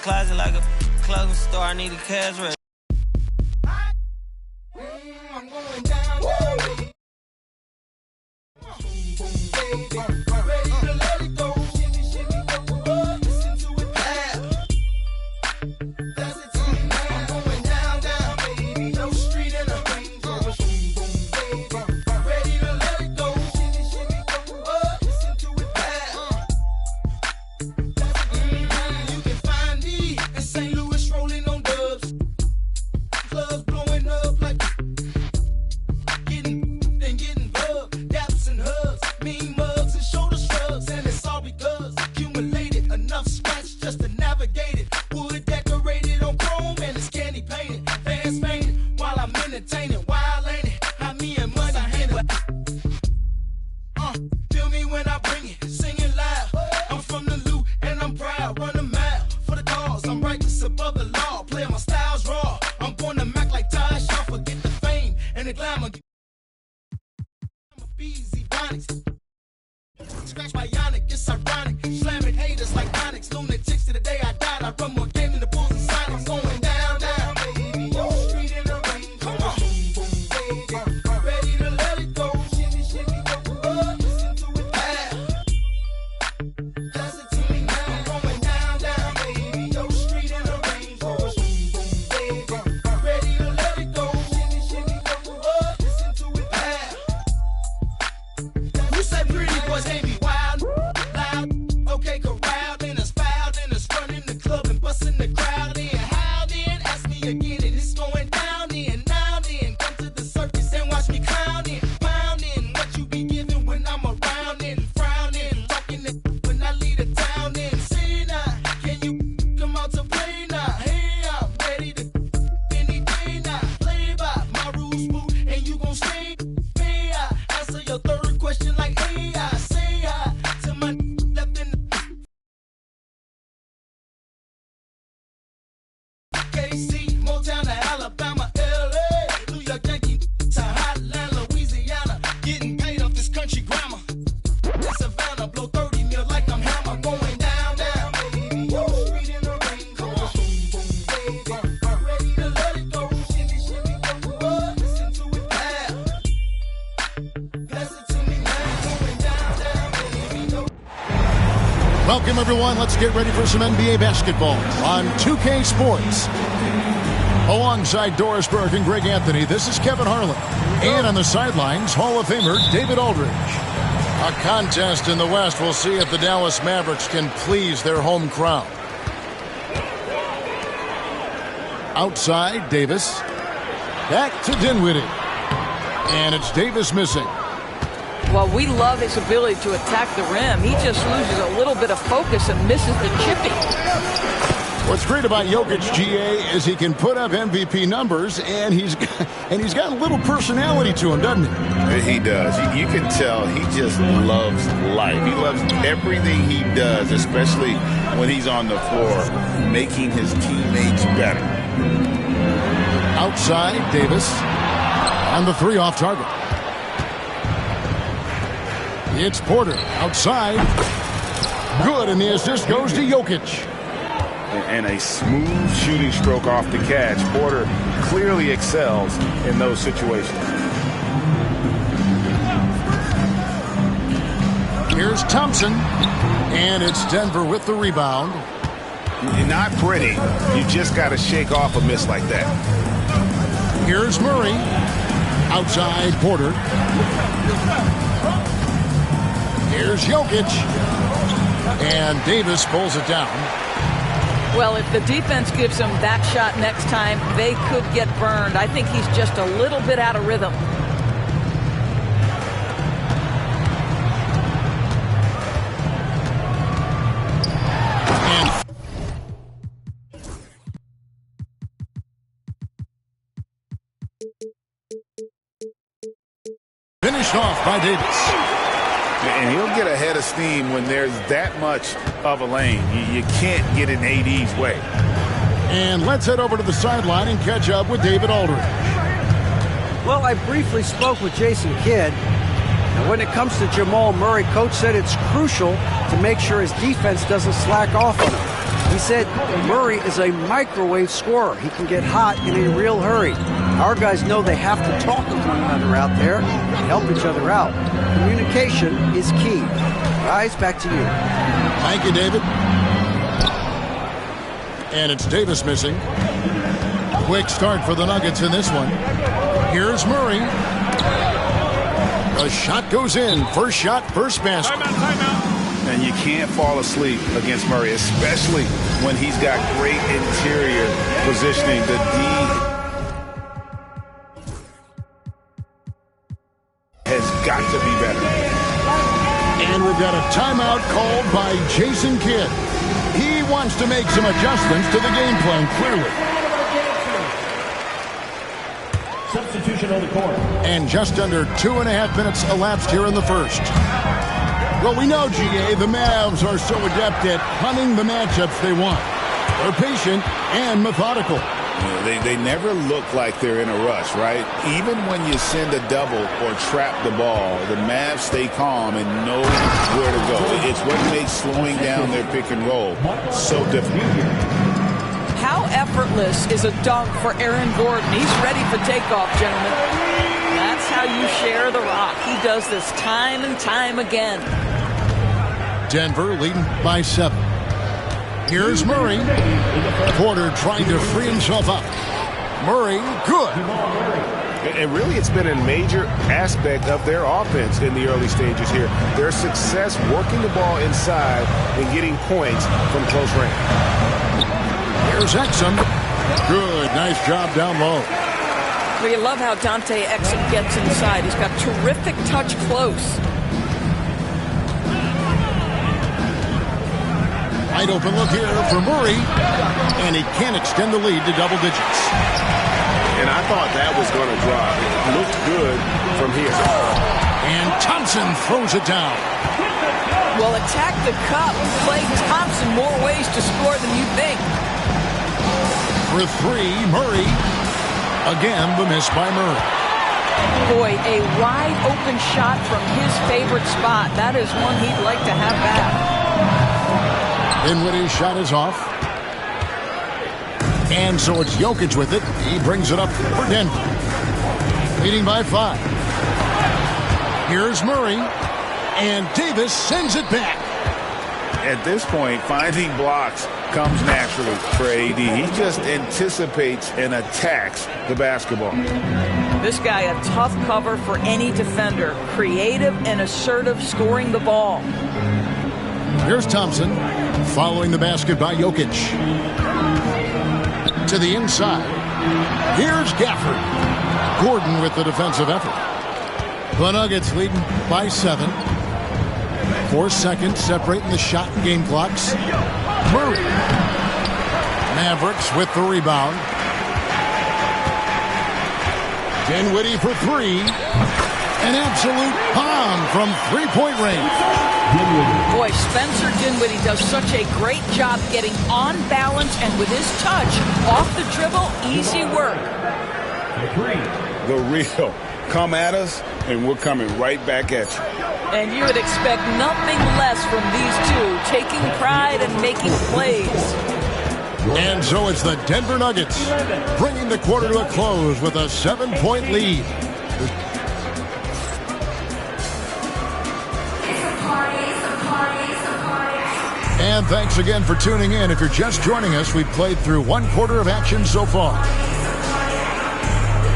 closet like a clothing store. I need a cash register. I'm going down, baby. Ready to let it go. Shimmy, shimmy, go up. Listen to it clap. That's it to me now. I'm going down, down, baby. No street in a Range Rover. Baby. Ready to let it go. Shimmy, shimmy, go up. Listen to it clap. That's it to me now. You can find me in St. Louis rolling on dubs. Clubs blowing up like getting bugged, daps and hugs, mean mugs and shoulder shrugs, and it's all because accumulated enough scratch just to navigate it. Wood decorated on chrome and it's candy painted, fans fainting while I'm entertaining. Wild ain't it? How me and money hang it. Feel me when I bring it, singing loud. I'm from the loot and I'm proud, run a mile for the cause. I'm righteous above the law, playing my styles raw. I'm born to Mac like Ty Shaw, forget the fame and the glamour. Easy Bonics. Scratch bionic, it's ironic. Slamming haters like Onyx. Lunatics to the day I died. I run more game than the Bulls and Sonics. Going down, down, baby. Yo, street in the Range Rover. Baby. Ready to let it go. Shimmy, shimmy, go up. Listen to it clap. That's it to me now. I'm going down, down, baby. Yo, street in the Range Rover. Baby. Ready to let it go. Shimmy, shimmy, go up. Listen to it clap. You say pretty boys can't be wild, loud, okay, corralled, and us fouled, and us running the club and busting the crowd in. How then? Ask me again, and it's going down in. Now then, come to the circus and watch me clowning, pounding what you be giving when I'm around and frowning, talking it when I leave the town and say now, can you come out to play now? Hey, I'm ready to any day now. Play by my rules, smooth, and you gon' stay. May I answer your third question like AI? Say hi to my left in the KC, Motown to Alabama, LA, New York Yankee to Hotland, Louisiana. Getting paid off this country grammar. Savannah, blow 30 mil like I'm Hammer. Going down, down, baby. Yo, street in the Range Rover. Baby, ready to let it go. Shimmy, shimmy, go up. Listen to it clap. Pass it to me now. Going down, down, baby. No. Welcome, everyone. Let's get ready for some NBA basketball on 2K Sports. Alongside Doris Burke and Greg Anthony, this is Kevin Harlan. And on the sidelines, Hall of Famer David Aldridge. A contest in the West. We'll see if the Dallas Mavericks can please their home crowd. Outside, Davis. Back to Dinwiddie. And it's Davis missing. Well, we love his ability to attack the rim. He just loses a little bit of focus and misses the chipping. What's great about Jokic, GA, is he can put up MVP numbers, and he's got a little personality to him, doesn't he? He does. You can tell he just loves life. He loves everything he does, especially when he's on the floor, making his teammates better. Outside, Davis. And the three off target. It's Porter outside. Good, and the assist goes to Jokic. And a smooth shooting stroke off the catch. Porter clearly excels in those situations. Here's Thompson, and it's Denver with the rebound. Not pretty. You just got to shake off a miss like that. Here's Murray. Outside, Porter. Here's Jokic. And Davis pulls it down. Well, if the defense gives him that shot next time, they could get burned. I think he's just a little bit out of rhythm. Finished off by Davis. And he'll get a head of steam when there's that much of a lane. You can't get in AD's way. And let's head over to the sideline and catch up with David Aldridge. Well, I briefly spoke with Jason Kidd. And when it comes to Jamal Murray, Coach said it's crucial to make sure his defense doesn't slack off on him. He said Murray is a microwave scorer. He can get hot in a real hurry. Our guys know they have to talk with one another out there and help each other out. Communication is key. Guys, back to you. Thank you, David. And it's Davis missing. Quick start for the Nuggets in this one. Here's Murray. The shot goes in. First shot, first basket. Timeout. And you can't fall asleep against Murray, especially when he's got great interior positioning. The D has got to be better. And we've got a timeout called by Jason Kidd. He wants to make some adjustments to the game plan, clearly. Substitution on the court. And just under 2.5 minutes elapsed here in the first. Well, we know, GA, the Mavs are so adept at hunting the matchups they want. They're patient and methodical. They never look like they're in a rush, right? Even when you send a double or trap the ball, the Mavs stay calm and know where to go. It's what makes slowing down their pick and roll so difficult. How effortless is a dunk for Aaron Gordon? He's ready for takeoff, gentlemen. That's how you share the rock. He does this time and time again. Denver leading by 7. Here's Murray. Porter trying to free himself up. Murray, good. And really, it's been a major aspect of their offense in the early stages here. Their success working the ball inside and getting points from close range. Here's Exum. Good, nice job down low. We love how Dante Exum gets inside. He's got terrific touch close. Wide open look here for Murray. And he can't extend the lead to double digits. And I thought that was going to drop. It looked good from here. And Thompson throws it down. Well, attack the cup. Klay Thompson more ways to score than you think. For 3, Murray. Again, the miss by Murray. Boy, a wide open shot from his favorite spot. That is one he'd like to have back. Dinwiddie's shot is off. And so it's Jokic with it. He brings it up for Denver. Leading by 5. Here's Murray. And Davis sends it back. At this point, finding blocks comes naturally for AD. He just anticipates and attacks the basketball. This guy, a tough cover for any defender. Creative and assertive scoring the ball. Here's Thompson following the basket by Jokic. To the inside. Here's Gafford. Gordon with the defensive effort. The Nuggets leading by 7. 4 seconds separating the shot and game clocks. Murray. Mavericks with the rebound. Dinwiddie for 3. An absolute bomb from three-point range. Boy, Spencer Dinwiddie does such a great job getting on balance and with his touch, off the dribble, easy work. The real. Come at us, and we're coming right back at you. And you would expect nothing less from these two, taking pride and making plays. And so it's the Denver Nuggets bringing the quarter to a close with a 7-point lead. And thanks again for tuning in. If you're just joining us, we've played through 1 quarter of action so far.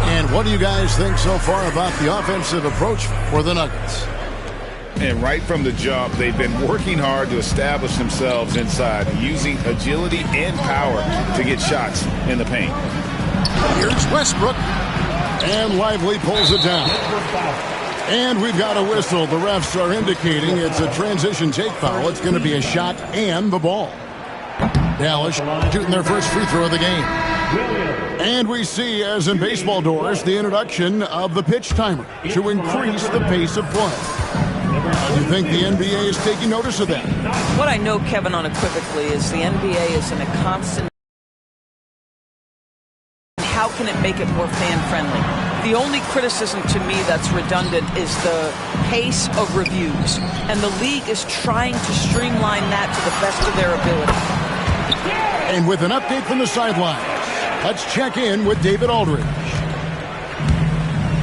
And what do you guys think so far about the offensive approach for the Nuggets? And right from the jump, they've been working hard to establish themselves inside, using agility and power to get shots in the paint. Here's Westbrook. And Lively pulls it down. And we've got a whistle. The refs are indicating it's a transition take foul. It's going to be a shot and the ball. Dallas shooting their first free throw of the game. And we see, as in baseball doors, the introduction of the pitch timer to increase the pace of play. Do you think the NBA is taking notice of that? What I know, Kevin, unequivocally, is the NBA is in a constant. How can it make it more fan-friendly? The only criticism to me that's redundant is the pace of reviews. And the league is trying to streamline that to the best of their ability. And with an update from the sidelines, let's check in with David Aldridge.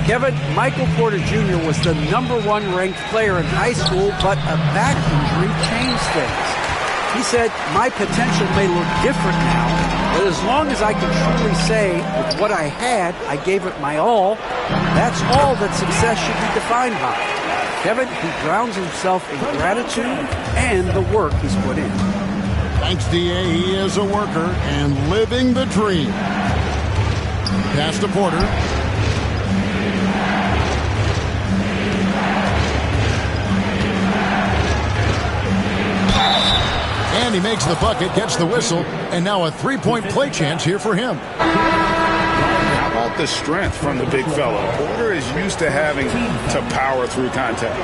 Kevin, Michael Porter Jr. was the #1 ranked player in high school, but a back injury changed things. He said, my potential may look different now, but as long as I can truly say with what I had, I gave it my all, that's all that success should be defined by. Kevin, he grounds himself in gratitude and the work he's put in. Thanks, D.A. He is a worker and living the dream. Pass to Porter. And he makes the bucket, gets the whistle, and now a three-point play chance here for him. How about the strength from the big fella? Porter is used to having to power through contact.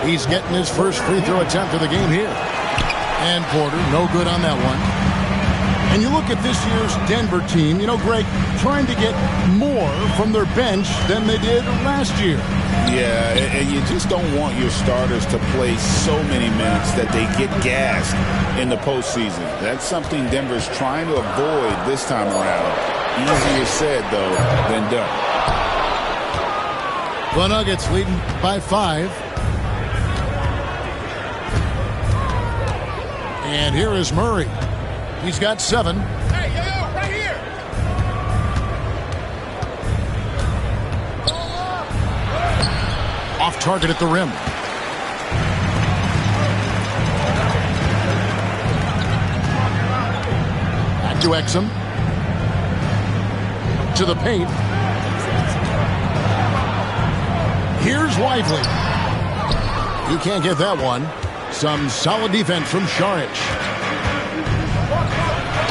He's getting his first free throw attempt of the game here. And Porter, no good on that one. And you look at this year's Denver team, you know, Greg, trying to get more from their bench than they did last year. Yeah, and you just don't want your starters to play so many minutes that they get gassed in the postseason. That's something Denver's trying to avoid this time around. Easier said, though, than done. The Nuggets leading by 5. And here is Murray. He's got 7. Hey, yo, right here. Off target at the rim. Back to Exum. To the paint. Here's Lively. He can't get that one. Some solid defense from Šarić.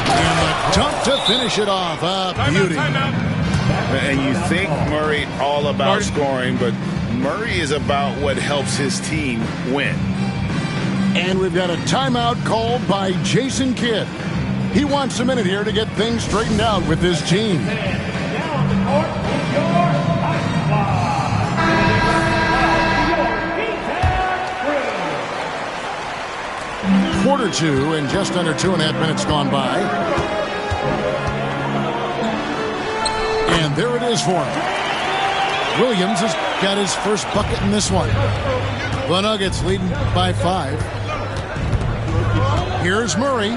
And the dunk to finish it off. A beauty. And you think Murray all about scoring, but Murray is about what helps his team win. And we've got a timeout called by Jason Kidd. He wants a minute here to get things straightened out with his team. Quarter 2 and just under 2.5 minutes gone by. And there it is for him. Williams has got his first bucket in this one. The Nuggets leading by 5. Here's Murray.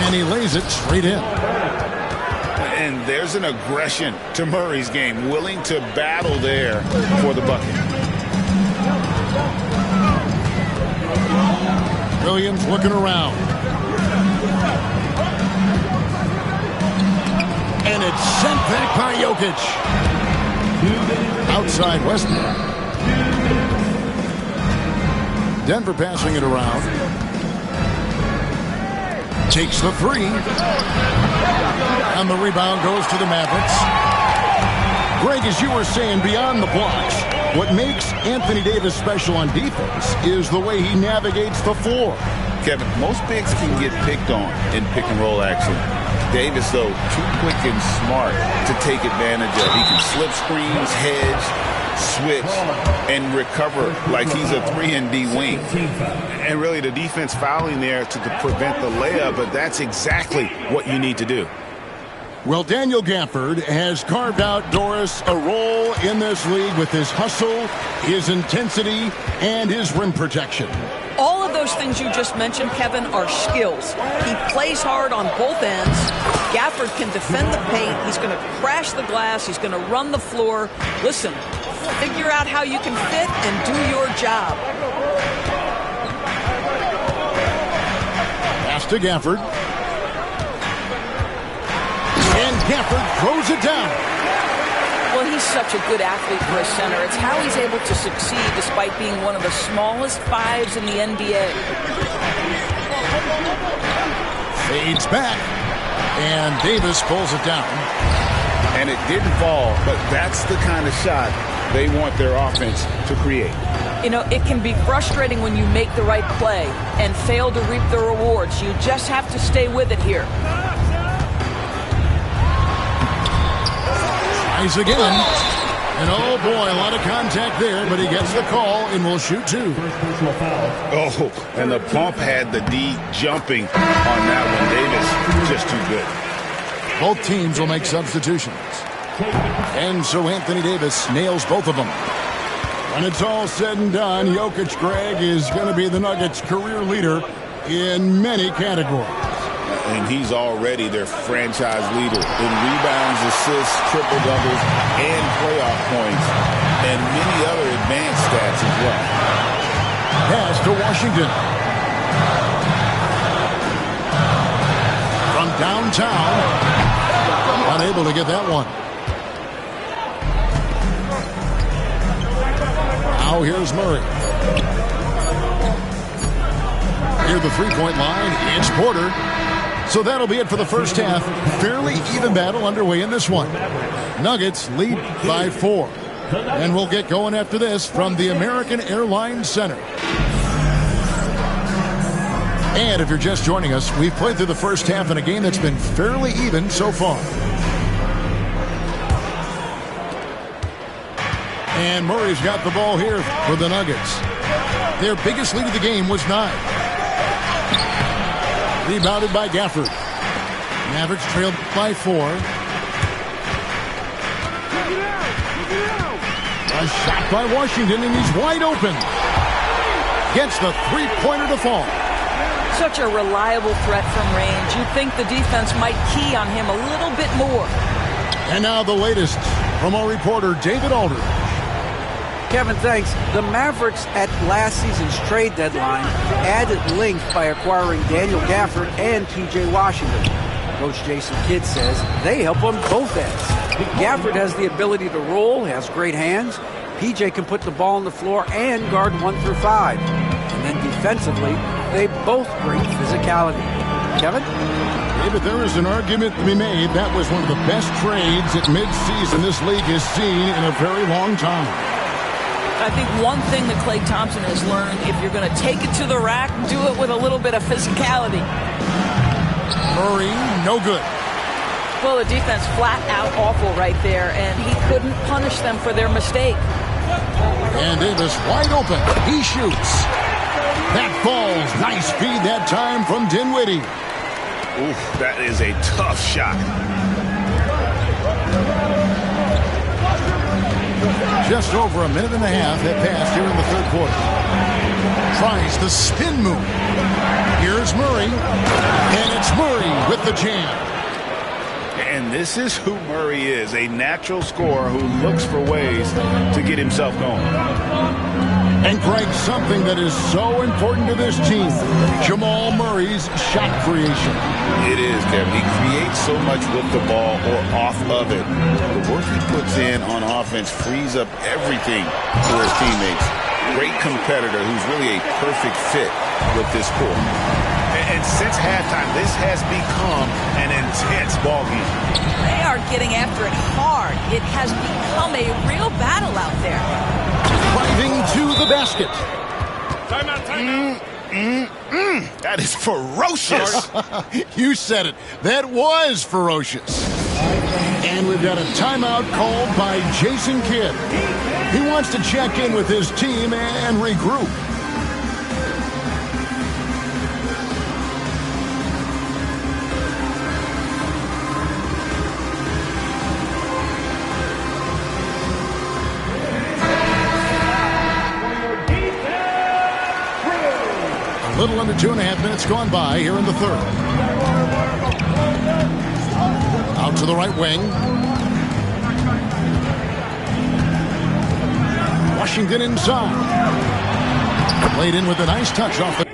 And he lays it straight in. And there's an aggression to Murray's game, willing to battle there for the bucket. Williams looking around. And it's sent back by Jokic. Outside Westbrook. Denver passing it around. Takes the 3. And the rebound goes to the Mavericks. Greg, as you were saying, beyond the blocks, what makes Anthony Davis special on defense is the way he navigates the floor. Kevin, most bigs can get picked on in pick-and-roll action. Davis, though, too quick and smart to take advantage of. He can slip screens, hedge, switch, and recover like he's a 3-and-D wing. And really the defense fouling there to prevent the layup, but that's exactly what you need to do. Well, Daniel Gafford has carved out Doris a role in this league with his hustle, his intensity, and his rim protection. All of those things you just mentioned, Kevin, are skills. He plays hard on both ends. Gafford can defend the paint. He's going to crash the glass. He's going to run the floor. Listen, figure out how you can fit and do your job. Pass to Gafford. And Gafford throws it down. Well, he's such a good athlete for a center. It's how he's able to succeed despite being one of the smallest 5s in the NBA. Fades back. And Davis pulls it down. And it didn't fall, but that's the kind of shot they want their offense to create. You know, it can be frustrating when you make the right play and fail to reap the rewards. You just have to stay with it here. Tries again. And oh boy, a lot of contact there, but he gets the call and will shoot 2. Oh, and the pump had the D jumping on that one. Davis, just too good. Both teams will make substitutions. And so Anthony Davis nails both of them. When it's all said and done, Jokic, Greg, is going to be the Nuggets' career leader in many categories. And he's already their franchise leader in rebounds, assists, triple-doubles, and playoff points, and many other advanced stats as well. Pass to Washington. From downtown, unable to get that one. Now here's Murray. Near the three-point line, it's Porter. So that'll be it for the first half. Fairly even battle underway in this one. Nuggets lead by 4. And we'll get going after this from the American Airlines Center. And if you're just joining us, we've played through the first half in a game that's been fairly even so far. And Murray's got the ball here for the Nuggets. Their biggest lead of the game was 9. Rebounded by Gafford. Mavericks trailed by 4. A shot by Washington, and he's wide open. Gets the three-pointer to fall. Such a reliable threat from range. You'd think the defense might key on him a little bit more. And now the latest from our reporter, David Aldridge. Kevin, thanks. The Mavericks at last season's trade deadline added length by acquiring Daniel Gafford and P.J. Washington. Coach Jason Kidd says they help on both ends. Gafford has the ability to roll, has great hands. P.J. can put the ball on the floor and guard 1 through 5. And then defensively, they both bring physicality. Kevin? David, there is an argument to be made. That was one of the best trades at midseason this league has seen in a very long time. I think one thing that Klay Thompson has learned, if you're going to take it to the rack, do it with a little bit of physicality. Murray, no good. Well, the defense flat out awful right there, and he couldn't punish them for their mistake. And Davis wide open. He shoots. That falls. Nice feed that time from Dinwiddie. Oof, that is a tough shot. Just over a minute and a half had passed here in the third quarter. Tries the spin move. Here's Murray. And it's Murray with the jam. And this is who Murray is, a natural scorer who looks for ways to get himself going. And Greg, something that is so important to this team, Jamal Murray's shot creation. It is, Kevin. He creates so much with the ball or off of it. The work he puts in on offense frees up everything for his teammates. Great competitor who's really a perfect fit with this core. And since halftime, this has become an intense ball game. They are getting after it hard. It has become a real battle out there. Driving to the basket. That is ferocious. You said it. That was ferocious. And we've got a timeout called by Jason Kidd. He wants to check in with his team and regroup. A little under 2.5 minutes gone by here in the third. Out to the right wing. Washington inside. Played in with a nice touch off the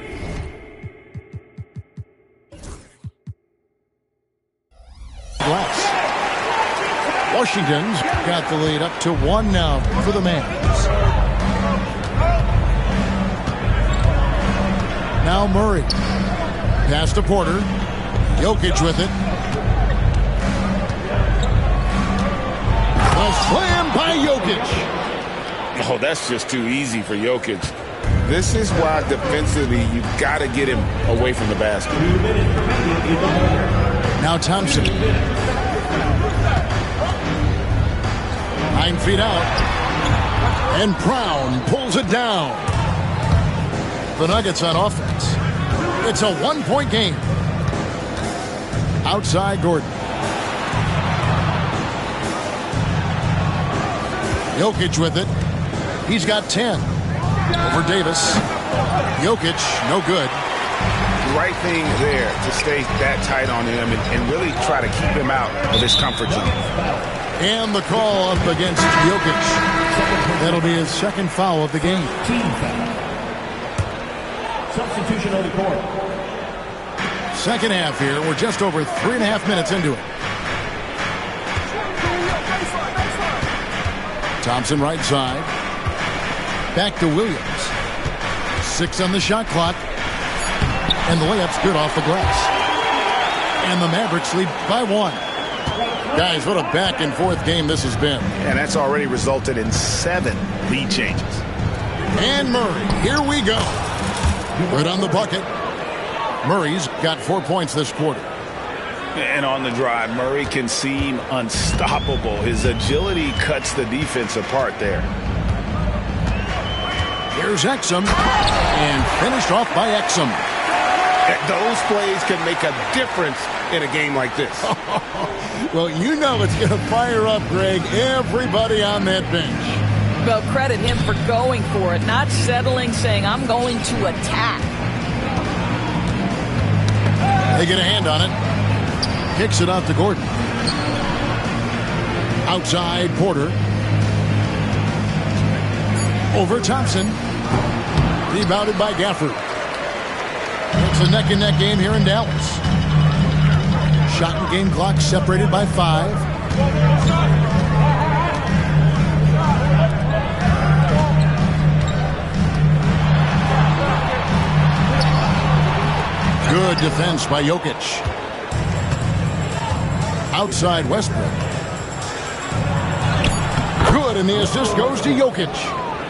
glass. Washington's got the lead up to 1 now for the Mavs. Now Murray. Pass to Porter. Jokic with it. A slam by Jokic. Oh, that's just too easy for Jokic. This is why defensively you've got to get him away from the basket. Now Thompson. 9 feet out. And Brown pulls it down. The Nuggets on offense. It's a 1-point game. Outside Gordon. Jokic with it. He's got 10. Over Davis. Jokic, no good. Right thing there to stay that tight on him and really try to keep him out of his comfort zone. And the call up against Jokic. That'll be his second foul of the game. Substitution on the court. Second half here. We're just over 3.5 minutes into it. Thompson right side. Back to Williams. 6 on the shot clock. And the layup's good off the glass. And the Mavericks lead by 1. Guys, what a back and forth game this has been. And that's already resulted in 7 lead changes. And Murray, here we go. Right on the bucket. Murray's got 4 points this quarter. And on the drive, Murray can seem unstoppable. His agility cuts the defense apart there. Here's Exum. And finished off by Exum. Those plays can make a difference in a game like this. Well, you know it's going to fire up, Greg, everybody on that bench. Well, credit him for going for it, not settling, saying, I'm going to attack. They get a hand on it. Kicks it out to Gordon. Outside Porter. Over Thompson. Rebounded by Gafford. It's a neck-and-neck game here in Dallas. Shot and game clock separated by 5. Good defense by Jokic. Outside Westbrook. Good, and the assist goes to Jokic.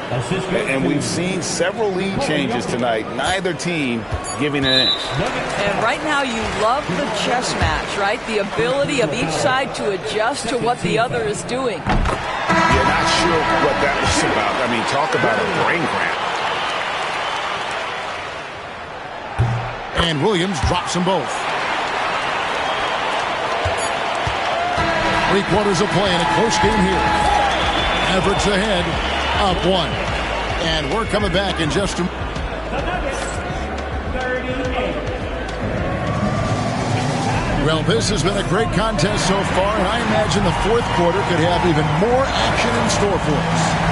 And we've seen several lead changes tonight. Neither team giving an inch. And right now you love the chess match, right? The ability of each side to adjust to what the other is doing. You're not sure what that was about. I mean, talk about a brain cramp. And Williams drops them both. 3 quarters of play in a close game here. Mavericks ahead, up 1. And we're coming back in just a moment. Well, this has been a great contest so far, and I imagine the 4th quarter could have even more action in store for us.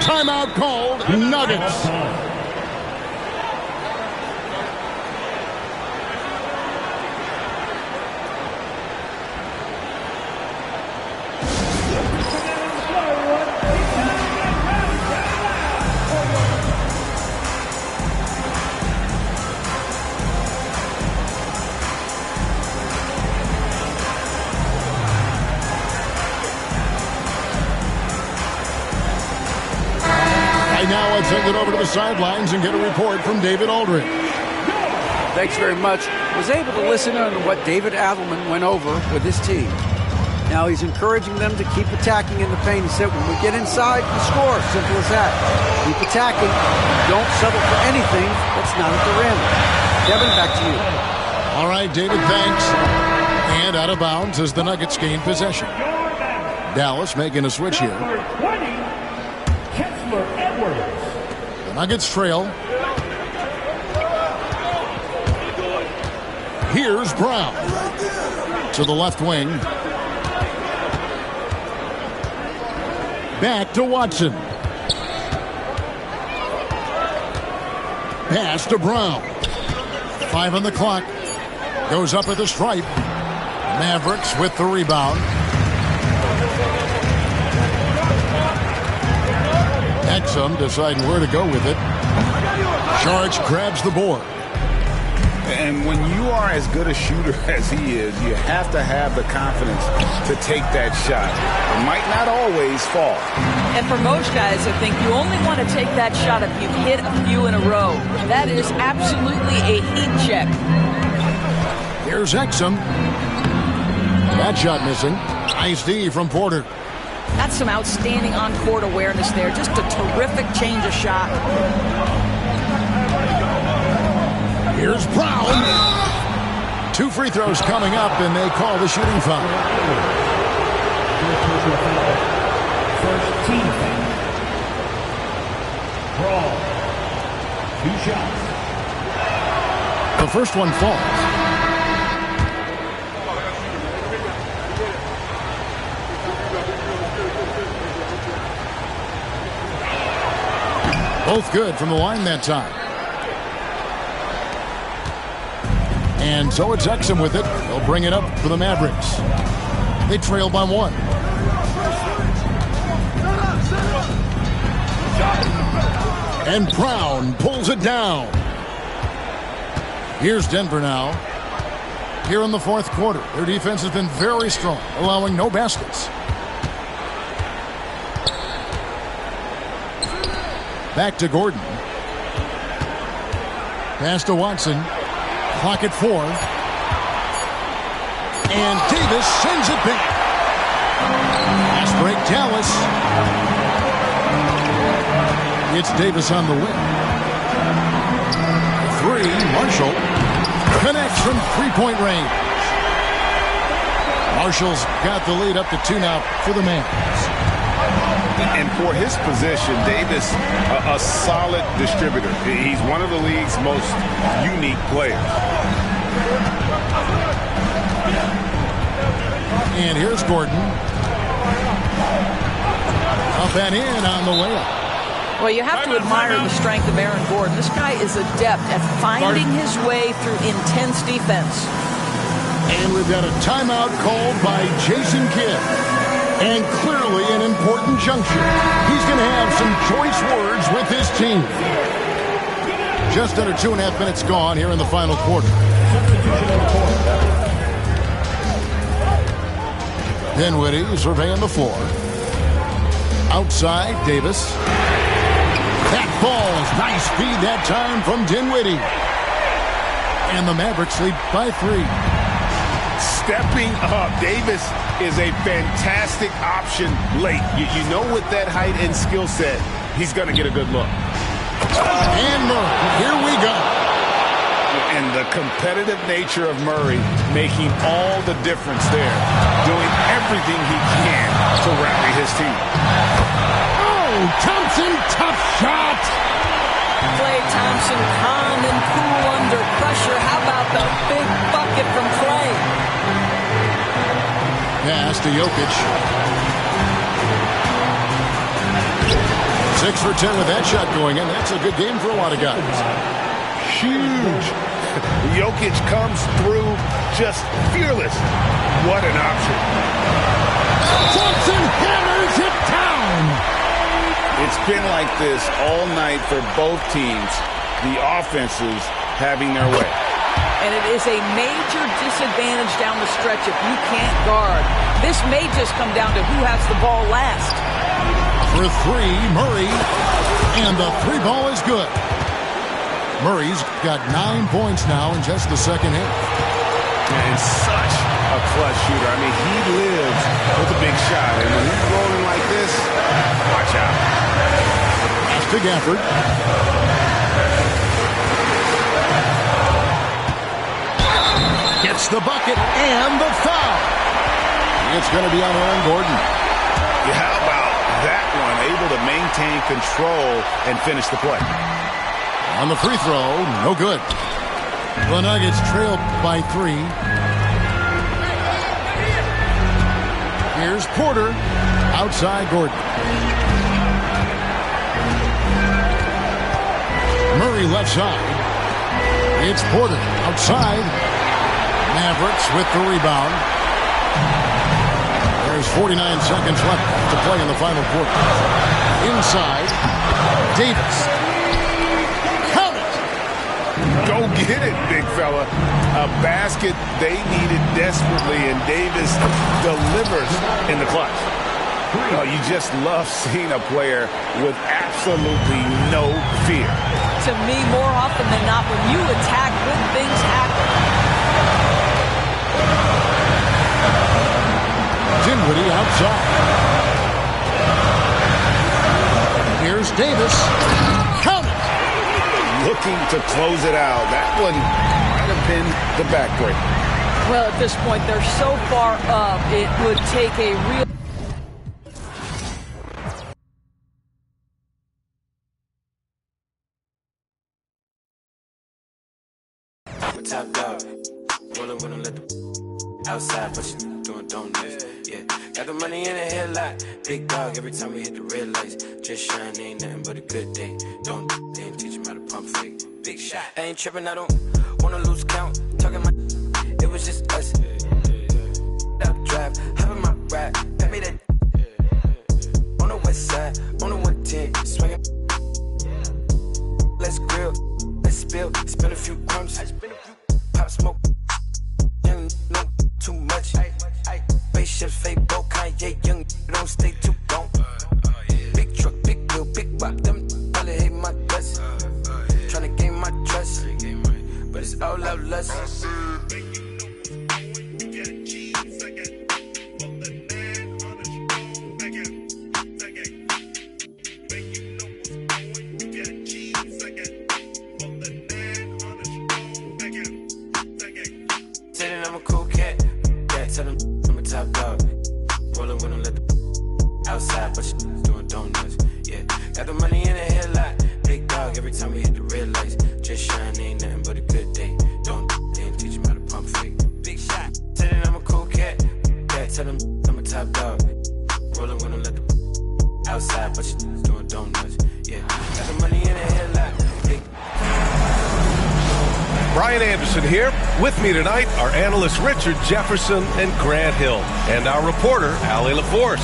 Timeout called, Nuggets. Now let's send it over to the sidelines and get a report from David Aldridge. Thanks very much. Was able to listen in on what David Adelman went over with his team. Now he's encouraging them to keep attacking in the paint. He said, when we get inside, we score. Simple as that. Keep attacking. Don't settle for anything that's not at the rim. Kevin, back to you. All right, David, thanks. And out of bounds as the Nuggets gain possession. Dallas making a switch here. The Nuggets trail. Here's Brown to the left wing. Back to Watson. Pass to Brown. 5 on the clock. Goes up at the stripe. Mavericks with the rebound. Exum deciding where to go with it. Saric grabs the board. And when you are as good a shooter as he is, you have to have the confidence to take that shot. It might not always fall. And for most guys, I think you only want to take that shot if you've hit a few in a row. That is absolutely a heat check. Here's Exum. That shot missing. Nice D from Porter. That's some outstanding on-court awareness there. Just a terrific change of shot. Here's Brown. 2 free throws coming up, and they call the shooting foul. First team foul. Brawl. 2 shots. The first one falls. Both good from the line that time. And so it's Exum with it. They'll bring it up for the Mavericks. They trail by 1. And Brown pulls it down. Here's Denver now. Here in the fourth quarter, their defense has been very strong, allowing no baskets. Back to Gordon. Pass to Watson. Clock at 4. And Davis sends it back. Fast break, Dallas. It's Davis on the wing. 3, Marshall. Connects from three-point range. Marshall's got the lead up to 2 now for the Mavs. And for his position, Davis, a solid distributor. He's one of the league's most unique players. And here's Gordon. Up and in on the way up. Well, you have to admire the strength of Aaron Gordon. This guy is adept at finding his way through intense defense. And we've got a timeout called by Jason Kidd. And clearly an important juncture. He's going to have some choice words with his team. Just under 2.5 minutes gone here in the final quarter. Dinwiddie surveying the floor. Outside, Davis. That ball is nice feed that time from Dinwiddie. And the Mavericks lead by 3. Stepping up, Davis is a fantastic option late. You know with that height and skill set, he's going to get a good look. And Murray, here we go. And the competitive nature of Murray making all the difference there. Doing everything he can to rally his team. Oh, Thompson, tough shot. Klay Thompson, calm and cool under pressure. How about the big bucket from Klay? Pass to Jokic. 6 for 10 with that shot going in. That's a good game for a lot of guys. Huge. Jokic comes through just fearless. What an option. Thompson hammers it down. It's been like this all night for both teams. The offenses having their way. And it is a major disadvantage down the stretch if you can't guard. This may just come down to who has the ball last. For 3, Murray. And the 3 ball is good. Murray's got 9 points now in just the second half. And such a clutch shooter. I mean, he lives with a big shot. And when he's rolling like this, watch out. Pass to Gafford. Gets the bucket and the foul. It's going to be on Aaron Gordon. Yeah, how about that one? Able to maintain control and finish the play. On the free throw, no good. The Nuggets trail by 3. Here's Porter. Outside Gordon. Murray left side. It's Porter. Outside. Mavericks with the rebound. There's 49 seconds left to play in the final quarter. Inside. Davis. Count it. Go get it, big fella. A basket they needed desperately, and Davis delivers in the clutch. Oh, you just love seeing a player with absolutely no fear. To me, more often than not, when you attack, good things happen. Dinwiddie outside. Here's Davis. Count it. Looking to close it out. That one might have been the backbreak. Well, at this point, they're so far up, it would take a real... Top dog, rollin' with 'em, let the outside, but you doing donuts. Yeah, got the money in the headlight. Big dog, every time we hit the red lights. Just shine, ain't nothing but a good day. Don't they ain't teach 'em how to pump fake. Big shot, I ain't trippin', I don't wanna lose count. Talking my, it was just us. Up drive, hop in my ride, pat me that. On the west side, on the 110, swinging. Let's grill, let's spill, spin a few crumbs. Pop smoke, young, no too much. Spaceships, fake boat, Kanye, young, don't stay too long. Big truck, big wheel, big rock, them probably hate my guts. Tryna gain my trust, but it's all love lust. Outside, but you doing donuts. Yeah, got the money in the headlight. Big dog, every time we hit the red lights. Just shine, ain't nothing but a good day. Don't they ain't teach 'em how to pump fake. Big shot, tell them I'm a cool cat. Yeah, tell them I'm a top dog. Rollin' with 'em, let the outside, but you doing donuts. Yeah, got the money in the headlight. Big. Brian Anderson here. With me tonight are analysts Richard Jefferson and Grant Hill, and our reporter, Allie LaForce.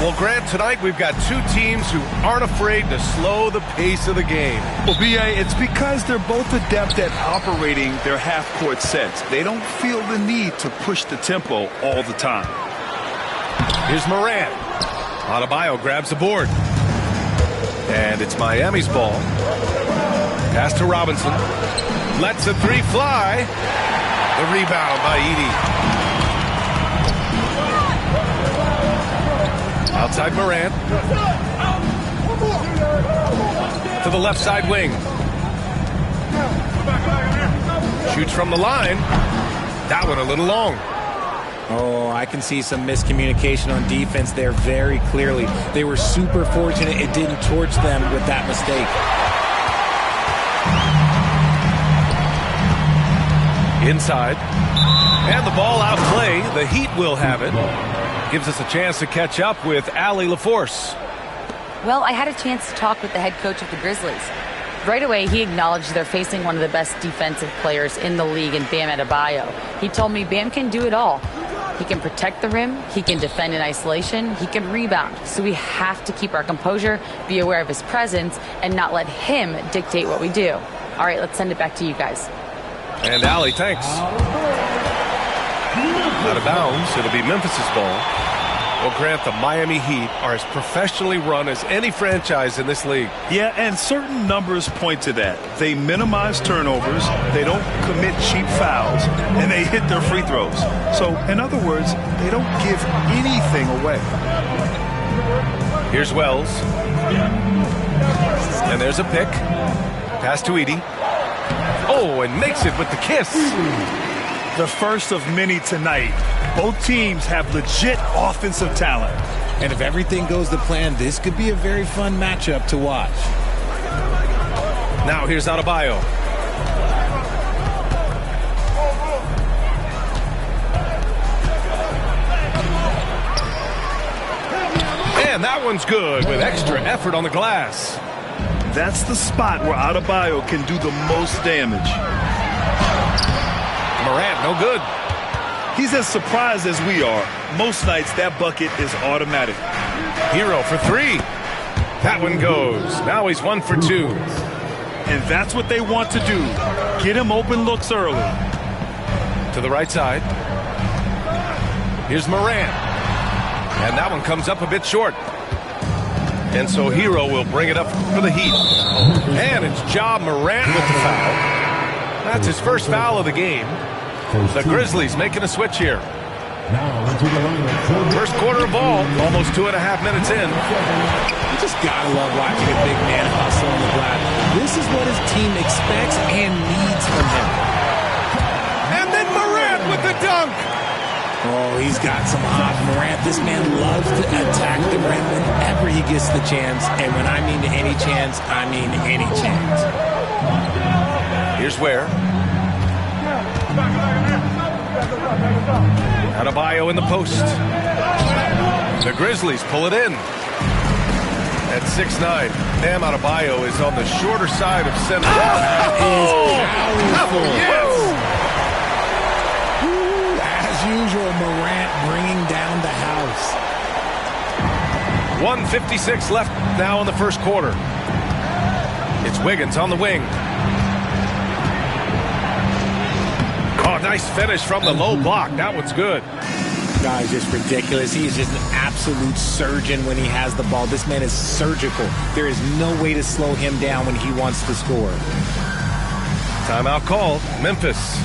Well, Grant, tonight we've got two teams who aren't afraid to slow the pace of the game. Well, B.A., it's because they're both adept at operating their half-court sets. They don't feel the need to push the tempo all the time. Here's Morant. Adebayo grabs the board. And it's Miami's ball. Pass to Robinson. Lets a three fly. The rebound by Edey. Outside Morant. To the left side wing. Shoots from the line. That one a little long. Oh, I can see some miscommunication on defense there very clearly. They were super fortunate it didn't torch them with that mistake. Inside. And the ball outplay. The Heat will have it. Gives us a chance to catch up with Allie LaForce. Well, I had a chance to talk with the head coach of the Grizzlies. Right away, he acknowledged they're facing one of the best defensive players in the league in Bam Adebayo. He told me Bam can do it all. He can protect the rim, he can defend in isolation, he can rebound. So we have to keep our composure, be aware of his presence, and not let him dictate what we do. All right, let's send it back to you guys. And Allie, thanks. Out of bounds, it'll be Memphis's ball. Well, Grant, the Miami Heat are as professionally run as any franchise in this league. Yeah, and certain numbers point to that. They minimize turnovers, they don't commit cheap fouls, and they hit their free throws. So, in other words, they don't give anything away. Here's Wells. And there's a pick. Pass to Edey. Oh, and makes it with the kiss. The first of many tonight. Both teams have legit offensive talent. And if everything goes to plan, this could be a very fun matchup to watch. Now here's Adebayo. And that one's good with extra effort on the glass. That's the spot where Adebayo can do the most damage. Morant, no good. He's as surprised as we are. Most nights, that bucket is automatic. Hero for three. That one goes. Now he's 1 for 2. And that's what they want to do. Get him open looks early. To the right side. Here's Morant. And that one comes up a bit short. And so Hero will bring it up for the Heat. And it's Ja Morant with the foul. That's his first foul of the game. The Grizzlies making a switch here. First quarter of ball, almost 2.5 minutes in. You just gotta love watching a big man hustle on the glass. This is what his team expects and needs from him. And then Morant with the dunk. Oh, he's got some hot Morant. This man loves to attack the rim whenever he gets the chance. And when I mean any chance, I mean any chance. Here's where. Adebayo in the post. The Grizzlies pull it in. At 6'9", Bam Adebayo is on the shorter side of center. Yes! As usual, Morant bringing down the house. 1:56 left now in the first quarter. It's Wiggins on the wing. Oh, nice finish from the low block. That one's good. Guy's just ridiculous. He is just an absolute surgeon when he has the ball. This man is surgical. There is no way to slow him down when he wants to score. Timeout called. Memphis.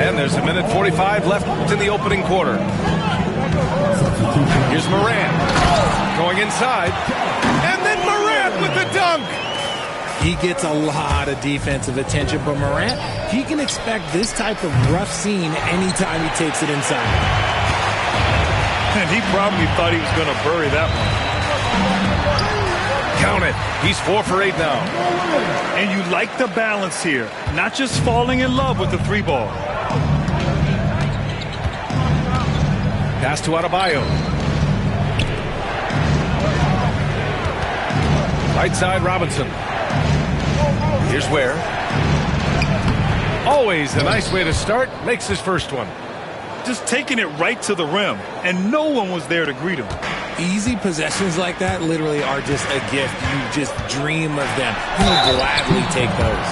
And there's 1:45 left in the opening quarter. Here's Morant going inside. And then Morant with the dunk. He gets a lot of defensive attention, but Morant, he can expect this type of rough scene anytime he takes it inside. And he probably thought he was going to bury that one. Count it. He's 4 for 8 now. And you like the balance here. Not just falling in love with the three ball. Pass to Adebayo. Right side, Robinson. Here's where. Always a nice way to start. Makes his first one. Just taking it right to the rim, and no one was there to greet him. Easy possessions like that literally are just a gift. You just dream of them. You will gladly take those.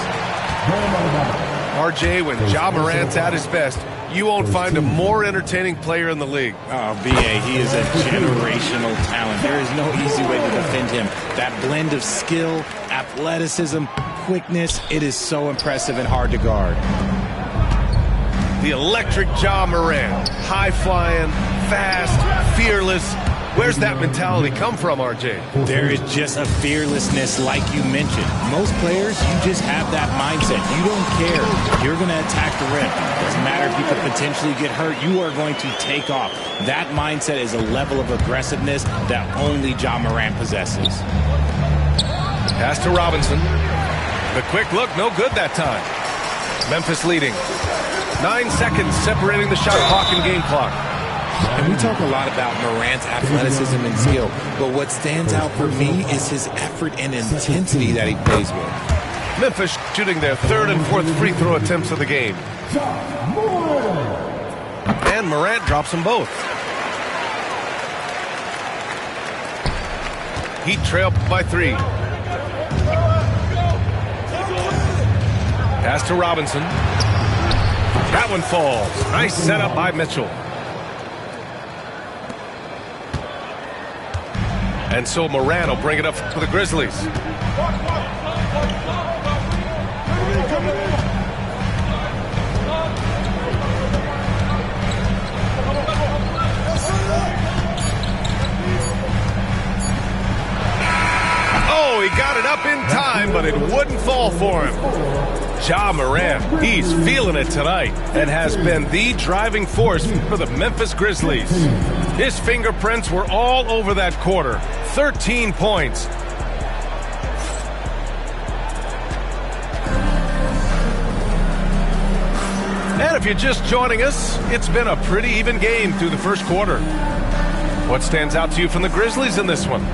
RJ, when Ja Morant's at his best, you won't find a more entertaining player in the league. Oh, B.A., he is a generational talent. There is no easy way to defend him. That blend of skill, athleticism, quickness, it is so impressive and hard to guard. The electric Ja Morant. High-flying, fast, fearless. Where's that mentality come from, RJ? There is just a fearlessness like you mentioned. Most players, you just have that mindset. You don't care. You're going to attack the rim. Doesn't matter if you could potentially get hurt. You are going to take off. That mindset is a level of aggressiveness that only Ja Morant possesses. Pass to Robinson. The quick look, no good that time. Memphis leading. 9 seconds separating the shot clock and game clock. And we talk a lot about Morant's athleticism and skill, but what stands out for me is his effort and intensity that he plays with. Memphis shooting their third and fourth free throw attempts of the game. And Morant drops them both. Heat trail by 3. Pass to Robinson. That one falls. Nice setup by Mitchell. And so Morant will bring it up for the Grizzlies. Oh, Oh, he got it up in time, but it wouldn't fall for him. Ja Morant, he's feeling it tonight and has been the driving force for the Memphis Grizzlies. His fingerprints were all over that quarter. 13 points. And if you're just joining us, it's been a pretty even game through the first quarter. What stands out to you from the Grizzlies in this one?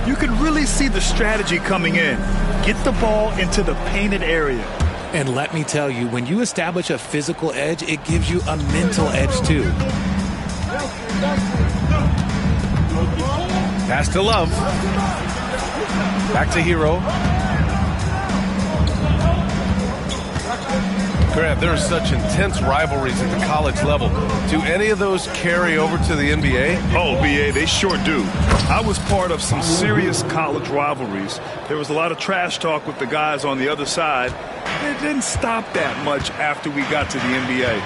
You can really see the strategy coming in. Get the ball into the painted area. And let me tell you, when you establish a physical edge, it gives you a mental edge too. Pass to Love. Back to Hero. Grant, there are such intense rivalries at the college level. Do any of those carry over to the NBA? Oh, BA, they sure do. I was part of some serious college rivalries. There was a lot of trash talk with the guys on the other side. It didn't stop that much after we got to the NBA.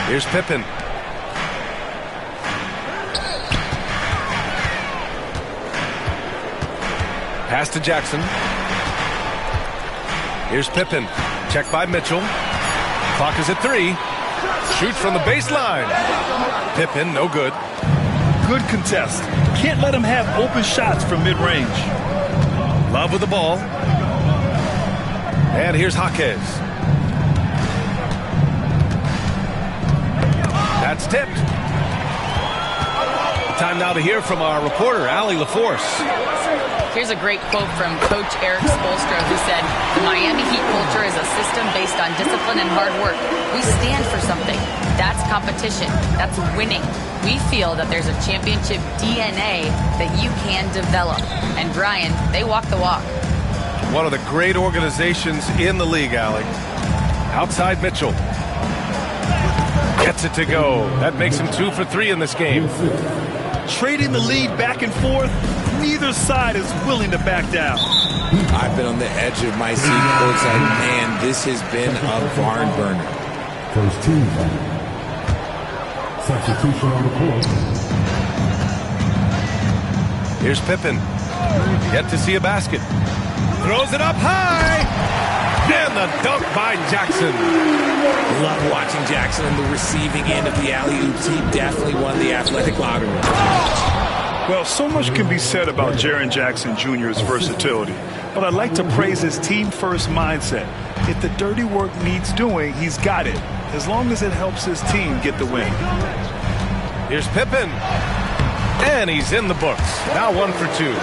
Here's Pippen. Pass to Jackson. Here's Pippen. Check by Mitchell. Clock is at 3. Shoots from the baseline. Pippen, no good. Good contest. Can't let him have open shots from mid-range. Love with the ball. And here's Jaquez. That's tipped. Time now to hear from our reporter, Allie LaForce. Here's a great quote from Coach Eric Spoelstra, who said, "The Miami Heat culture is a system based on discipline and hard work. We stand for something. That's competition. That's winning. We feel that there's a championship DNA that you can develop." And Brian, they walk the walk. One of the great organizations in the league, Allie. Outside Mitchell. Gets it to go. That makes him 2 for 3 in this game. Trading the lead back and forth, neither side is willing to back down. I've been on the edge of my seat courtside. Man, this has been a barn burner. First team foul. Substitution on the court. Here's Pippen. Yet to see a basket. Throws it up high. And the dunk by Jackson. Love watching Jackson on the receiving end of the alley-oops. He definitely won the athletic lottery. Well, so much can be said about Jaren Jackson Jr.'s versatility, but I'd like to praise his team-first mindset. If the dirty work needs doing, he's got it, as long as it helps his team get the win. Here's Pippen. And he's in the books. Now 1 for 2.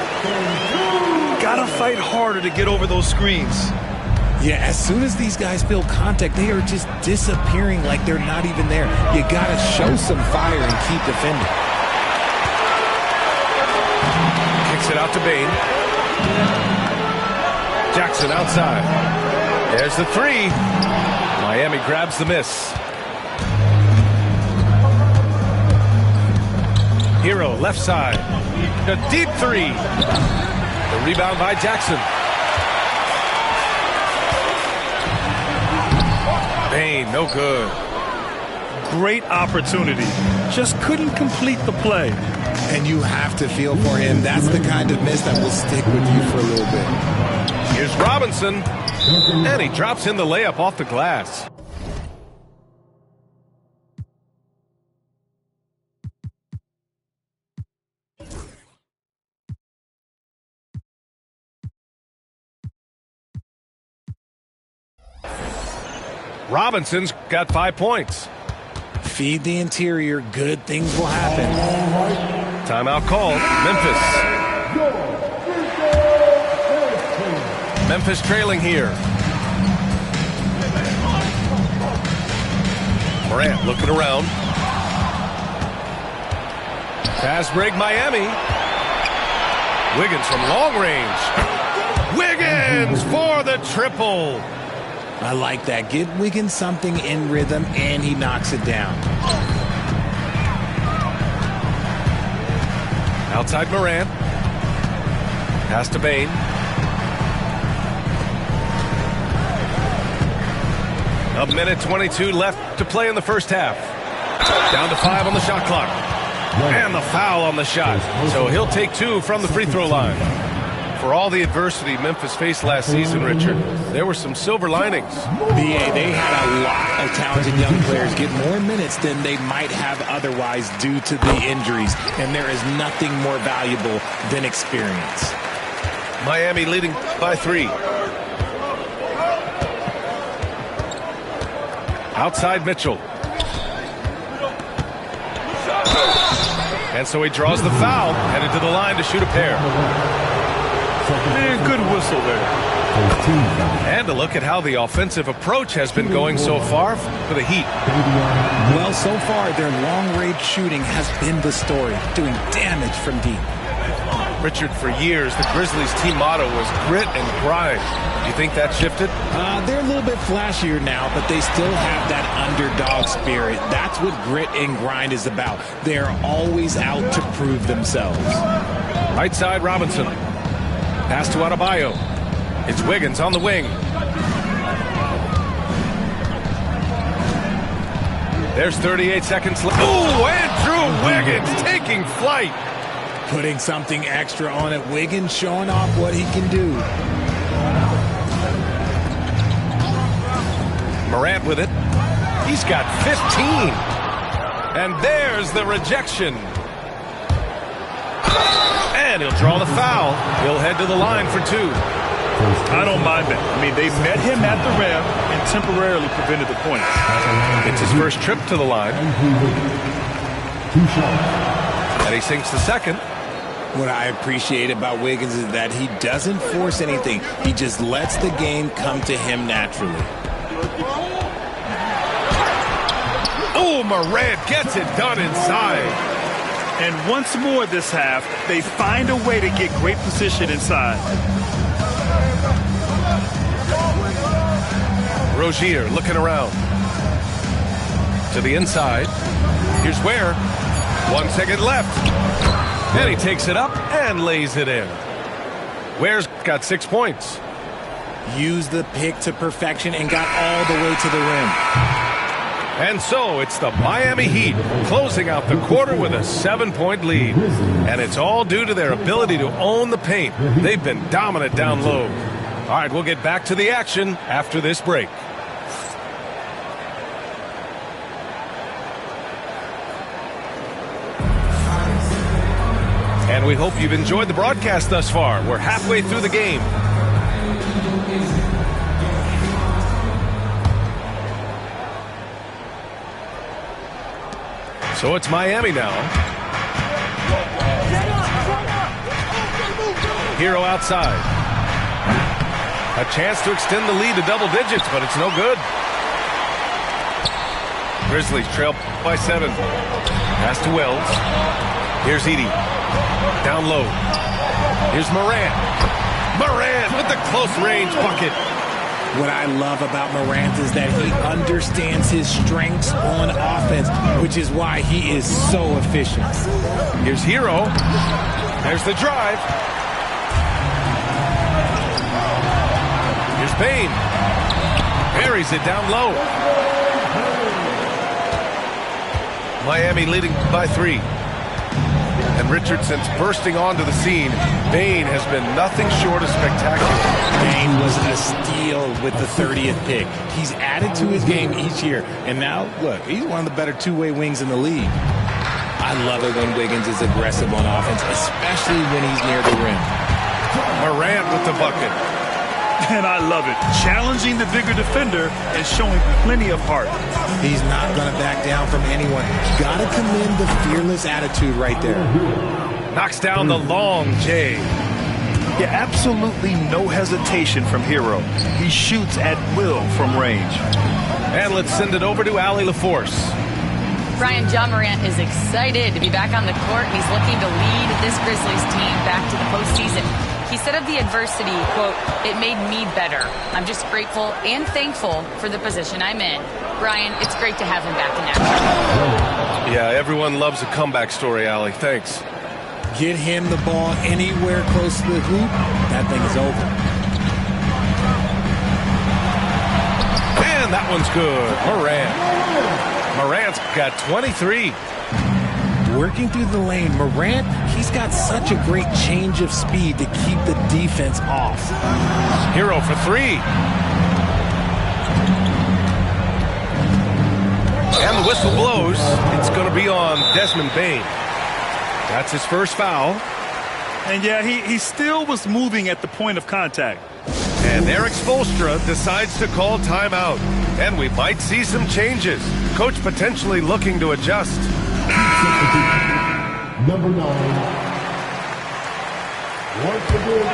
Gotta fight harder to get over those screens. Yeah, as soon as these guys feel contact, they are just disappearing like they're not even there. You gotta show some fire and keep defending. Kicks it out to Bane. Jackson outside. There's the 3. Miami grabs the miss. Hero left side. A deep 3. The rebound by Jackson. Bane, no good. Great opportunity. Just couldn't complete the play. And you have to feel for him. That's the kind of miss that will stick with you for a little bit. Here's Robinson. And he drops in the layup off the glass. Robinson's got 5 points. Feed the interior. Good things will happen. Timeout called. Memphis trailing here. Morant looking around. Pass break Miami. Wiggins from long range. Wiggins for the triple. I like that. Give Wiggins something in rhythm, and he knocks it down. Outside Morant. Pass to Bane. A minute 22 left to play in the first half. Down to 5 on the shot clock. And the foul on the shot. So he'll take 2 from the free throw line. For all the adversity Memphis faced last season, Richard, there were some silver linings. BA, they had a lot of talented young players get more minutes than they might have otherwise due to the injuries. And there is nothing more valuable than experience. Miami leading by 3. Outside Mitchell. And so he draws the foul, headed to the line to shoot a pair. Man, good whistle there. And a look at how the offensive approach has been going so far for the Heat. Well, so far, their long-range shooting has been the story, doing damage from deep. Richard, for years, the Grizzlies' team motto was grit and grind. Do you think that shifted? They're a little bit flashier now, but they still have that underdog spirit. That's what grit and grind is about. They're always out to prove themselves. Right side, Robinson. Pass to Adebayo. It's Wiggins on the wing. There's 38 seconds left. Ooh, Andrew Wiggins taking flight. Putting something extra on it. Wiggins showing off what he can do. Morant with it. He's got 15. And there's the rejection. And he'll draw the foul. He'll head to the line for 2. I don't mind that. I mean, they met him at the rim and temporarily prevented the points. It's his first trip to the line. And he sinks the second. What I appreciate about Wiggins is that he doesn't force anything. He just lets the game come to him naturally. Oh, Morant gets it done inside. And once more this half, they find a way to get great position inside. Rozier looking around. To the inside. Here's Ware. 1 second left. And he takes it up and lays it in. Ware's got 6 points. Used the pick to perfection and got all the way to the rim. And so it's the Miami Heat closing out the quarter with a 7-point lead. And it's all due to their ability to own the paint. They've been dominant down low. All right, we'll get back to the action after this break. And we hope you've enjoyed the broadcast thus far. We're halfway through the game. So it's Miami now. Hero outside. A chance to extend the lead to double digits, but it's no good. Grizzlies trail by 7. Pass to Wells. Here's Edey. Down low. Here's Morant. Morant with the close range bucket. What I love about Morant is that he understands his strengths on offense, which is why he is so efficient. Here's Hero. There's the drive. Here's Payne. Buries it down low. Miami leading by 3. And Richardson's bursting onto the scene. Bane has been nothing short of spectacular. Bane was a steal with the 30th pick. He's added to his game each year. And now, look, he's one of the better two-way wings in the league. I love it when Wiggins is aggressive on offense, especially when he's near the rim. Morant with the bucket. And I love it. Challenging the bigger defender and showing plenty of heart. He's not going to back down from anyone. Got to commend the fearless attitude right there. Knocks down the long J. Yeah, absolutely no hesitation from Hero. He shoots at will from range. And let's send it over to Allie LaForce. Brian, John Morant is excited to be back on the court. He's looking to lead this Grizzlies team back to the postseason. He said of the adversity, quote, "It made me better. I'm just grateful and thankful for the position I'm in." Brian, it's great to have him back in action. Yeah, everyone loves a comeback story, Allie. Thanks. Get him the ball anywhere close to the hoop, that thing is over. And that one's good. Morant's got 23. Working through the lane, Morant, he's got such a great change of speed to keep the defense off. Hero for three. And the whistle blows. It's going to be on Desmond Bane. That's his first foul. And yeah, he still was moving at the point of contact. And Eric Spoelstra decides to call timeout. And we might see some changes. Coach potentially looking to adjust. Number 9. Once again,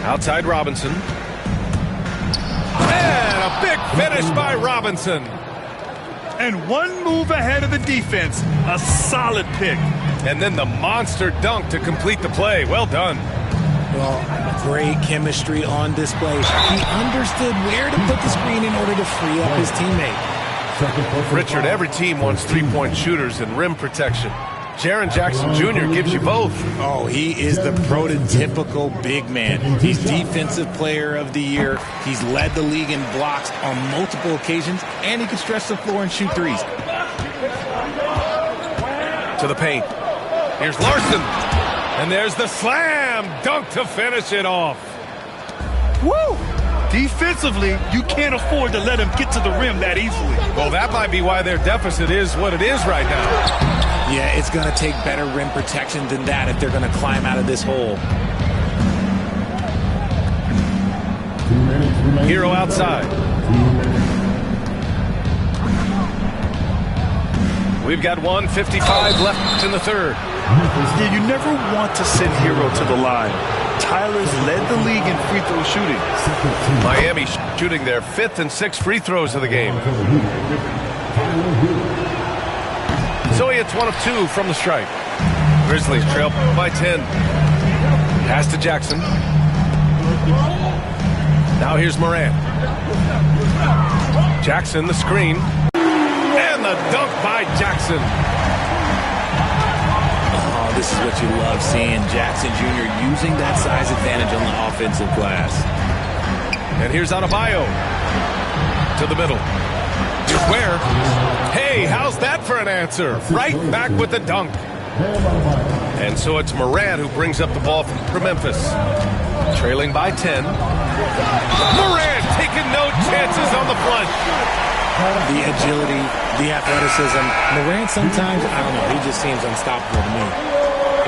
outside Robinson. And a big finish by Robinson. And one move ahead of the defense. A solid pick. And then the monster dunk to complete the play. Well done. Well, great chemistry on display. He understood where to put the screen in order to free up his teammate. Richard, every team wants three-point shooters and rim protection. Jaren Jackson Jr. gives you both. Oh, he is the prototypical big man. He's Defensive Player of the Year. He's led the league in blocks on multiple occasions, and he can stretch the floor and shoot threes. To the paint. Here's Larson. And there's the slam dunk to finish it off. Woo! Defensively, you can't afford to let him get to the rim that easily. Well, that might be why their deficit is what it is right now. Yeah, it's going to take better rim protection than that if they're going to climb out of this hole. Hero outside. We've got 1:55 left in the third. Yeah, you never want to send Hero to the line. Tyler's led the league in free throw shooting. Miami shooting their 5th and 6th free throws of the game. So he hits 1 of 2 from the stripe. Grizzlies trail by 10. Pass to Jackson. Now here's Morant. Jackson, the screen. And the dunk by Jackson. Oh, this is what you love seeing. Jackson Jr. using that size advantage on the offensive glass. And here's Adebayo. To the middle. Here's Ware. Hey, how's that for an answer? Right back with the dunk. And so it's Morant who brings up the ball for Memphis. Trailing by 10. Morant taking no chances on the flush. The agility, the athleticism. Morant sometimes, I don't know, he just seems unstoppable to me.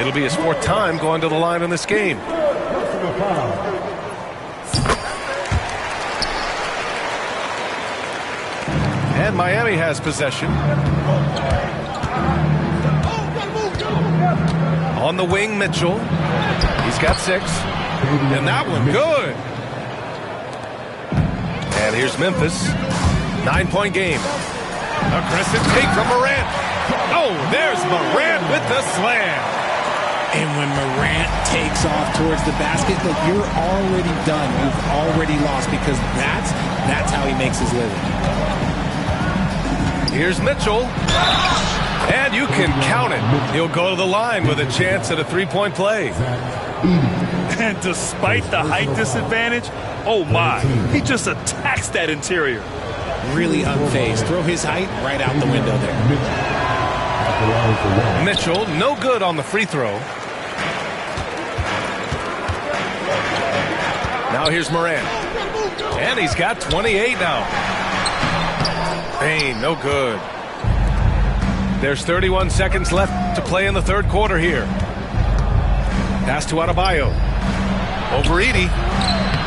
It'll be his 4th time going to the line in this game. And Miami has possession. On the wing, Mitchell. He's got 6. And that one good. And here's Memphis. 9-point game. Aggressive take from Morant. Oh, there's Morant with the slam. And when Morant takes off towards the basket, look, you're already done. You've already lost because that's how he makes his living. Here's Mitchell. And you can count it. He'll go to the line with a chance at a 3-point play. And despite the height disadvantage, oh my, he just attacks that interior. Really unfazed. Throw his height right out the window there. Mitchell, no good on the free throw. Now here's Morant. And he's got 28 now. Bane, no good. There's 31 seconds left to play in the third quarter here. Pass to Adebayo. Over Edey.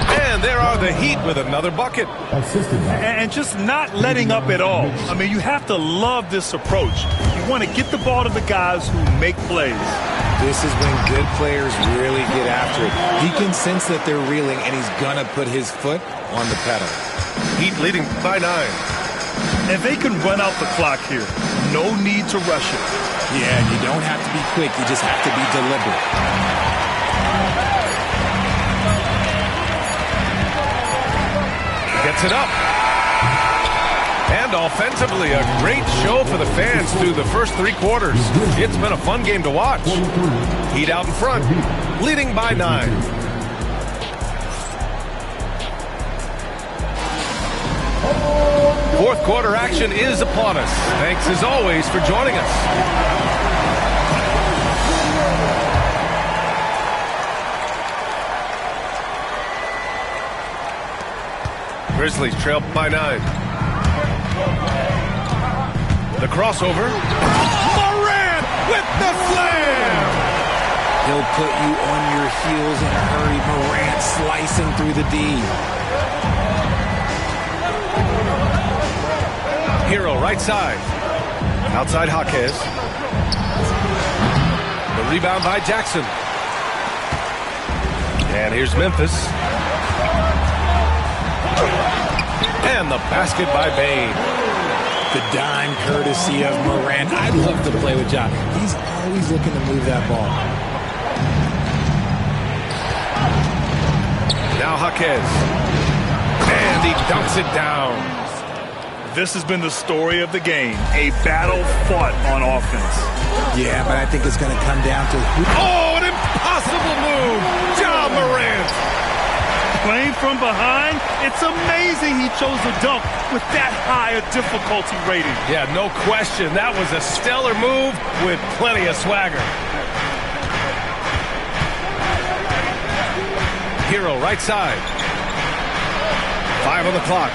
And there are the Heat with another bucket. And just not letting up at all. I mean, you have to love this approach. You want to get the ball to the guys who make plays. This is when good players really get after it. He can sense that they're reeling, and he's going to put his foot on the pedal. Heat leading by 9. And they can run out the clock here. No need to rush it. Yeah, you don't have to be quick. You just have to be deliberate. Gets it up. And offensively, a great show for the fans through the first 3 quarters. It's been a fun game to watch. Heat out in front, leading by 9. Fourth quarter action is upon us. Thanks as always for joining us. Grizzlies trail by 9. The crossover. Morant with the slam! He'll put you on your heels in a hurry. Morant slicing through the D. Hero right side. Outside Jaquez. The rebound by Jackson. And here's Memphis. And the basket by Bane. The dime courtesy of Morant. I'd love to play with John. He's always looking to move that ball. Now Jaquez. And he dunks it down. This has been the story of the game. A battle fought on offense. Yeah, but I think it's going to come down to... Oh, an impossible move! Ja Morant! Playing from behind, it's amazing he chose a dunk with that high a difficulty rating. Yeah, no question. That was a stellar move with plenty of swagger. Hero right side. 5 on the clock.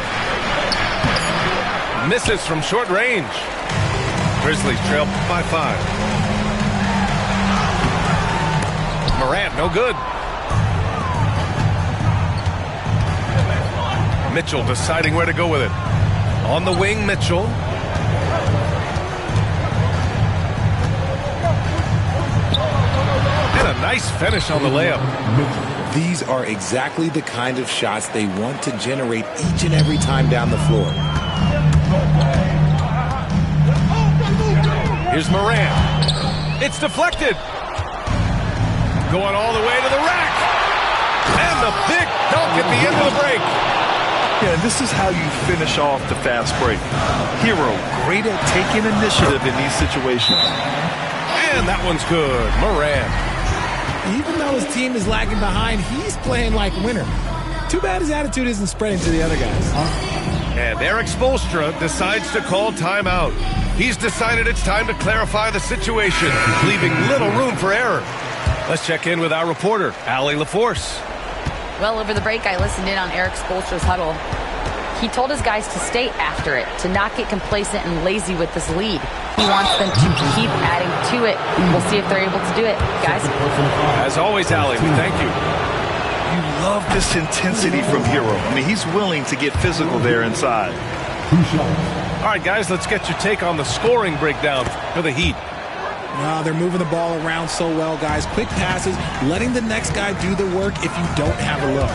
Misses from short range. Grizzlies trail by 5. Morant, no good. Mitchell deciding where to go with it. On the wing, Mitchell. And a nice finish on the layup. These are exactly the kind of shots they want to generate each and every time down the floor. Here's Morant. It's deflected. Going all the way to the rack. And the big dunk at the end of the break. Yeah, this is how you finish off the fast break. Hero, great at taking initiative in these situations. And that one's good. Morant. Even though his team is lagging behind, he's playing like a winner. Too bad his attitude isn't spreading to the other guys. And Eric Spoelstra decides to call timeout. He's decided it's time to clarify the situation, leaving little room for error. Let's check in with our reporter, Allie LaForce. Well, over the break, I listened in on Eric Spoelstra's huddle. He told his guys to stay after it, to not get complacent and lazy with this lead. He wants them to keep adding to it. We'll see if they're able to do it, guys. As always, Allie, thank you. You love this intensity from Hero. I mean, he's willing to get physical there inside. All right, guys, let's get your take on the scoring breakdown for the Heat. No, they're moving the ball around so well, guys. Quick passes, letting the next guy do the work if you don't have a look.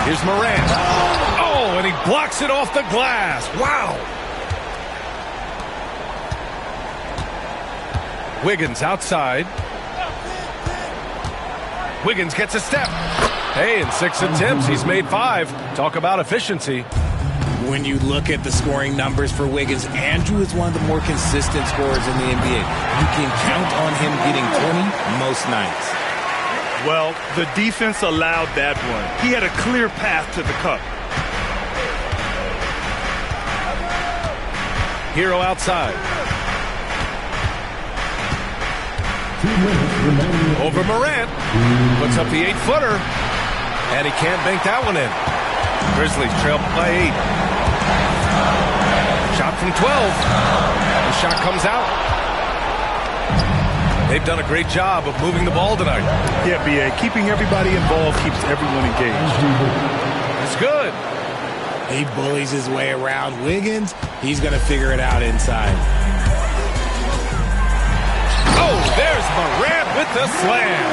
Here's Morant. Oh, and he blocks it off the glass. Wow. Wiggins outside. Wiggins gets a step. Hey, in 6 attempts, he's made 5. Talk about efficiency. When you look at the scoring numbers for Wiggins, Andrew is one of the more consistent scorers in the NBA. You can count on him getting 20 most nights. Well, the defense allowed that one. He had a clear path to the cup. Hero outside. Over Morant. Puts up the 8-footer. And he can't bank that one in. Grizzlies trail by 8. Shot from 12. The shot comes out. They've done a great job of moving the ball tonight. Yeah, B.A. Keeping everybody involved keeps everyone engaged. It's good. He bullies his way around Wiggins. He's going to figure it out inside. Oh, there's Morant with the slam.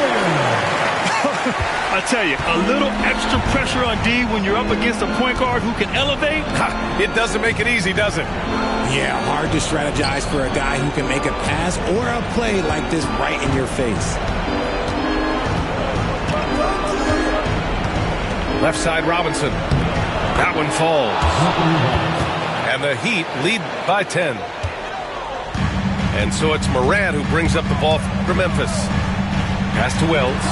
I tell you, a little extra pressure on D when you're up against a point guard who can elevate. It doesn't make it easy, does it? Yeah, hard to strategize for a guy who can make a pass or a play like this right in your face. Left side Robinson. That one falls. And the Heat lead by 10. And so it's Morant who brings up the ball for Memphis. Pass to Wells.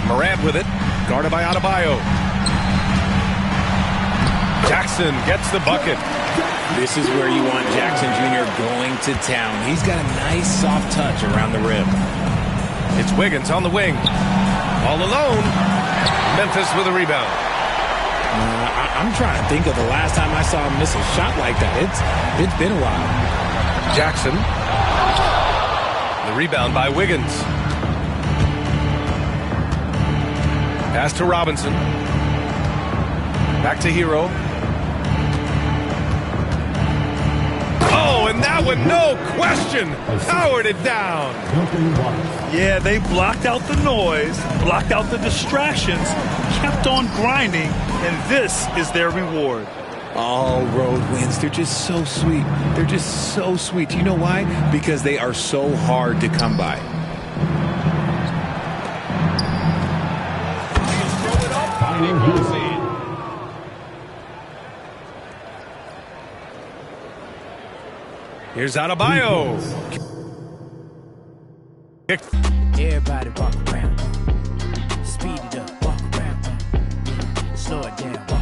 Morant with it. Guarded by Adebayo. Jackson gets the bucket. This is where you want Jackson Jr. going to town. He's got a nice soft touch around the rim. It's Wiggins on the wing. All alone. Memphis with a rebound. I'm trying to think of the last time I saw him miss a shot like that. It's been a while. Jackson. The rebound by Wiggins. Pass to Robinson. Back to Hero. Oh, and that one, no question, powered it down. Yeah, they blocked out the noise, blocked out the distractions, kept on grinding, and this is their reward. All road wins, they're just so sweet. They're just so sweet. You know why? Because they are so hard to come by. Here's Adebayo. Everybody walk around. Speed it up, walk around. Slow it down, walk